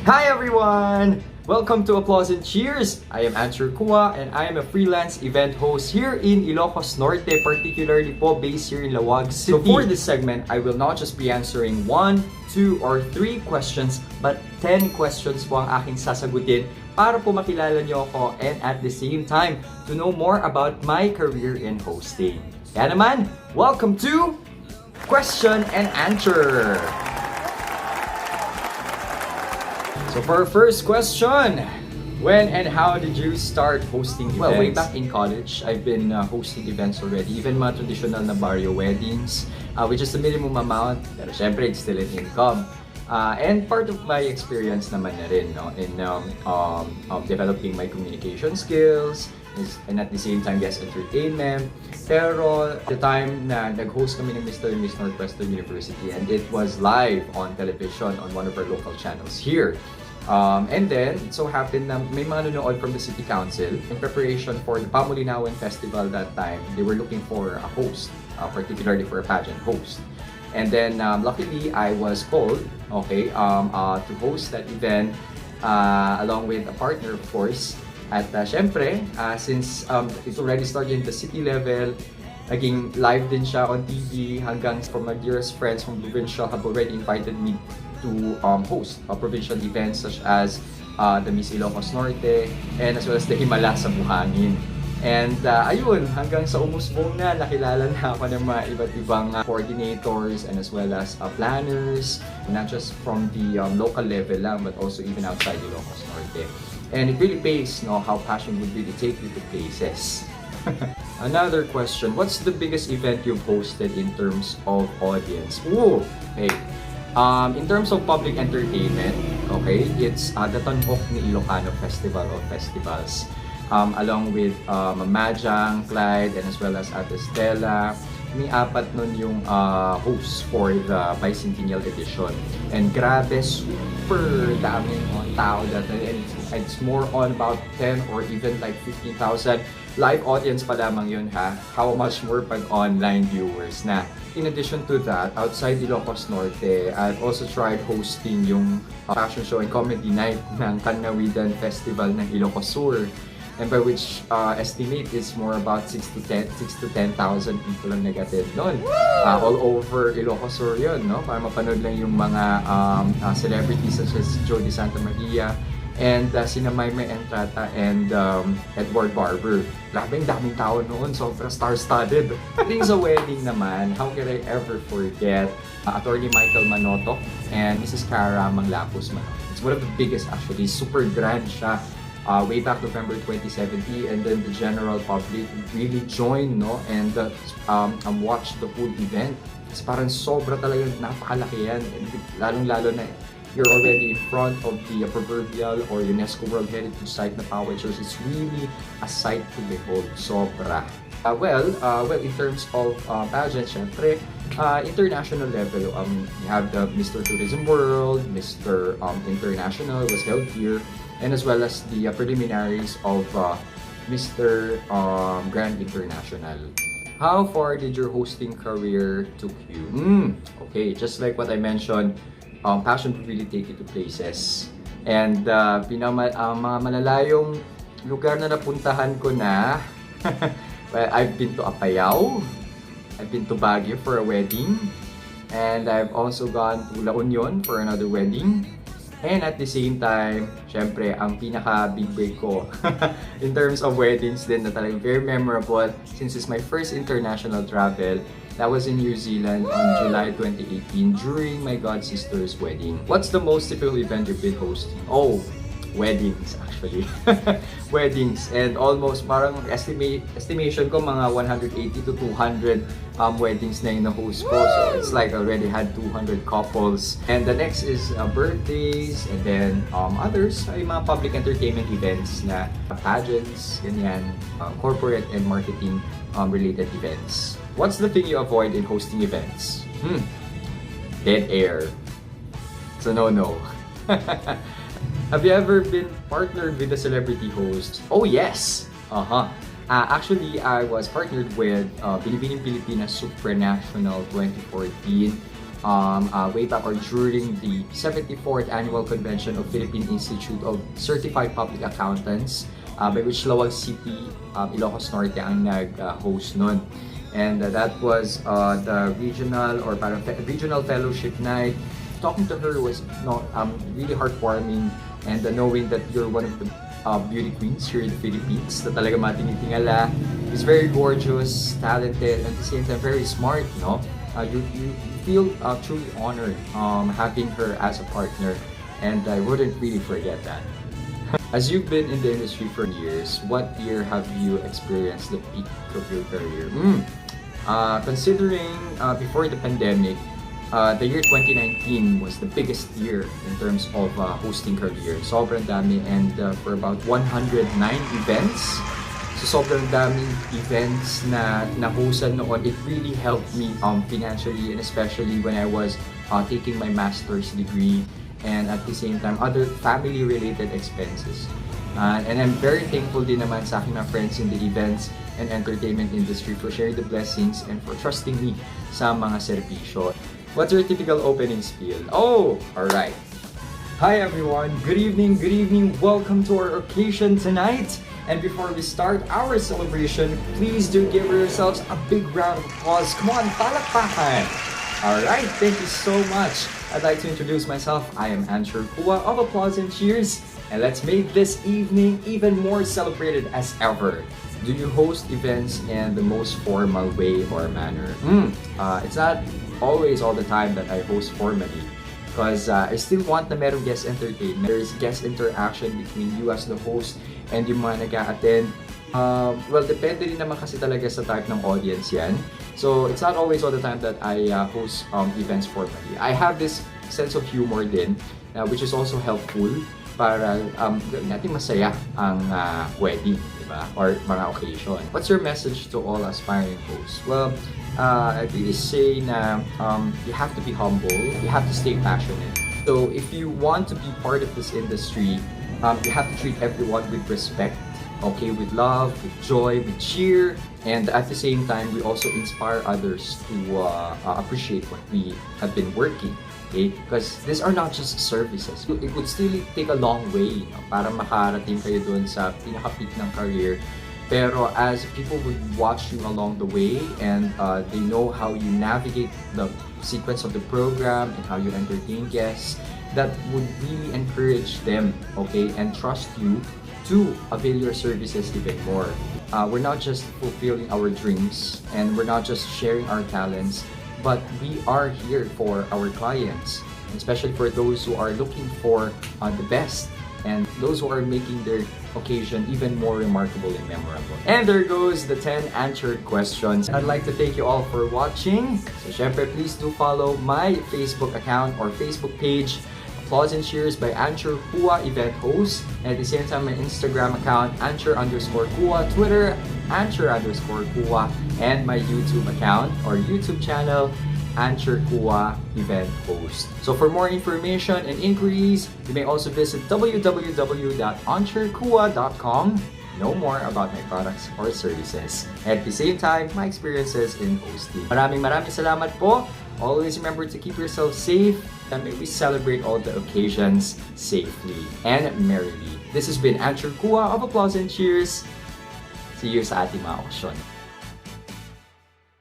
Hi everyone! Welcome to Applause and Cheers! I am Ancher Cua and I am a freelance event host here in Ilocos Norte, particularly po based here in Laoag City. So for this segment, I will not just be answering 1, 2, or 3 questions, but 10 questions po ang aking sasagutin para po makilala niyo ako and at the same time to know more about my career in hosting. Kaya naman, welcome to Question and Answer! So for our first question, when and how did you start hosting events? Well, way back in college, I've been hosting events already, even mga traditional na barrio weddings, which is the minimum amount, pero syempre it's still an income. And part of my experience naman na rin, no, in developing my communication skills, and at the same time, yes, entertainment. Pero the time na nag-host kami ng Mr. and Miss Northwestern University, and it was live on television on one of our local channels here. And then, it so happened na may mga nanonood from the City Council. In preparation for the Pamulinawan Festival that time, they were looking for a host, particularly for a pageant host. And then, luckily, I was called, to host that event along with a partner, of course. At syempre, since it already started in the city level, naging live din siya on TV hanggang from my dearest friends from provincial have already invited me to host provincial events such as the Miss Ilocos Norte and as well as the Himala sa Buhangin. And ayun, hanggang sa umusbong na, nakilala na ako ng mga iba't ibang coordinators and as well as planners, not just from the local level lang but also even outside Ilocos Norte. And it really pays, no, how passion would really take you to places. Another question, what's the biggest event you've hosted in terms of audience? Ooh, okay. In terms of public entertainment, okay, it's the Tanhok ni Ilocano Festival of Festivals. Along with Majang, Clyde, and as well as Ate Stella. May 4 nun yung hosts for the bicentennial edition. And grabe, super daming tao that and it's more on about 10 or even like 15,000 live audience pa lamang yun ha. How much more pag online viewers na. In addition to that, outside Ilocos Norte, I've also tried hosting yung fashion show and comedy night ng Kanawidan Festival ng Ilocos Sur. And by which estimate is more about 6 to 10,000 people ang nag-attend noon. All over Ilocos Sur yun, no? Para mapanood lang yung mga celebrities such as Jody Santa Maria and sina Maymay Entrata and Edward Barber. Grabe, daming tao noon, sobrang star-studded. Pagdating sa wedding naman, how can I ever forget Attorney Michael Manotoc and Mrs. Cara Manglapos Manotoc. It's one of the biggest actually, super grand siya. Way back November 2017, and then the general public really joined, no, and watched the whole event. It's parang sobra talaga, napakalaki yan, and lalong-lalo na you're already in front of the proverbial or UNESCO World Heritage Site na Poway Church. It's really a sight to behold, sobra. Well, in terms of pageants, syempre, international level, you have the Mr. Tourism World, Mr. International was held here, and as well as the preliminaries of Mr. Grand International. How far did your hosting career took you? Okay, just like what I mentioned, passion will really take you to places. And mga malalayong lugar na napuntahan ko na, well, I've been to Apayao, I've been to Baguio for a wedding, and I've also gone to La Union for another wedding. And at the same time, syempre, ang pinaka-big break ko in terms of weddings din na talagang very memorable since it's my first international travel. That was in New Zealand on July 2018 during my god sister's wedding. What's the most typical event you've been hosting? Oh, weddings actually. Weddings, and almost parang estimation ko mga 180 to 200 weddings na yung na-host ko. So it's like I already had 200 couples. And the next is birthdays, and then others ay mga public entertainment events na pageants, ganyan, corporate and marketing related events. What's the thing you avoid in hosting events? Dead air. So no. Have you ever been partnered with a celebrity host? Oh yes! Actually, I was partnered with Binibining Pilipinas Supranational 2014 way back or during the 74th Annual Convention of Philippine Institute of Certified Public Accountants, by which Lawag City, Ilocos Norte ang nag-host nun. And that was the regional or parang regional fellowship night. Talking to her was really heartwarming, and knowing that you're one of the beauty queens here in the Philippines na talaga matinitingala. She's very gorgeous, talented, and at the same time very smart, no? You feel truly honored having her as a partner, and I wouldn't really forget that. As you've been in the industry for years, what year have you experienced the peak of your career? Considering before the pandemic, the year 2019 was the biggest year in terms of hosting career. Sobrang dami, and for about 109 events. So sobrang daming events na na-hostan noon. It really helped me financially, and especially when I was taking my master's degree, and at the same time other family-related expenses. And I'm very thankful din naman sa aking mga friends in the events and entertainment industry for sharing the blessings and for trusting me sa mga serbisyo. What's your typical opening spiel? Oh, alright. Hi everyone, good evening, welcome to our occasion tonight. And before we start our celebration, please do give yourselves a big round of applause. Come on, palakpakan! Alright, thank you so much. I'd like to introduce myself. I am Ancher Cua of Applause and Cheers, and let's make this evening even more celebrated as ever. Do you host events in the most formal way or manner? It's not always all the time that I host formally, because I still want na merong guest entertainment. There's guest interaction between you as the host and yung mga nag-a-attend. Well, depende rin naman kasi talaga sa type ng audience yan. So, it's not always all the time that I host events formally. I have this sense of humor din, which is also helpful para gawin natin masaya ang wedding, diba? Or mga occasion. What's your message to all aspiring hosts? Well, I really say na you have to be humble, you have to stay passionate. So, if you want to be part of this industry, you have to treat everyone with respect. Okay, with love, with joy, with cheer, and at the same time, we also inspire others to appreciate what we have been working. Okay, because these are not just services. It would still take a long way, no, para makarating kayo dun sa pinaka-peak ng career. Pero as people would watch you along the way, and they know how you navigate the sequence of the program and how you entertain guests, that would really encourage them, okay, and trust you to avail your services even more. We're not just fulfilling our dreams, and we're not just sharing our talents, but we are here for our clients, especially for those who are looking for the best, and those who are making their occasion even more remarkable and memorable. And there goes the 10 answered questions. I'd like to thank you all for watching. So syempre, please do follow my Facebook account or Facebook page, Applause and Cheers by Ancher Cua Event Host. And at the same time, my Instagram account, Ancher_Cua, Twitter, Ancher_Cua, and my YouTube account or YouTube channel, Ancher Cua Event Host. So for more information and inquiries, you may also visit www.anchercua.com. Know more about my products or services. At the same time, my experiences in hosting. Maraming salamat po. Always remember to keep yourself safe, and may we celebrate all the occasions safely and merrily. This has been Ancher Cua of Applause and Cheers. See you sa ating mga okasyon.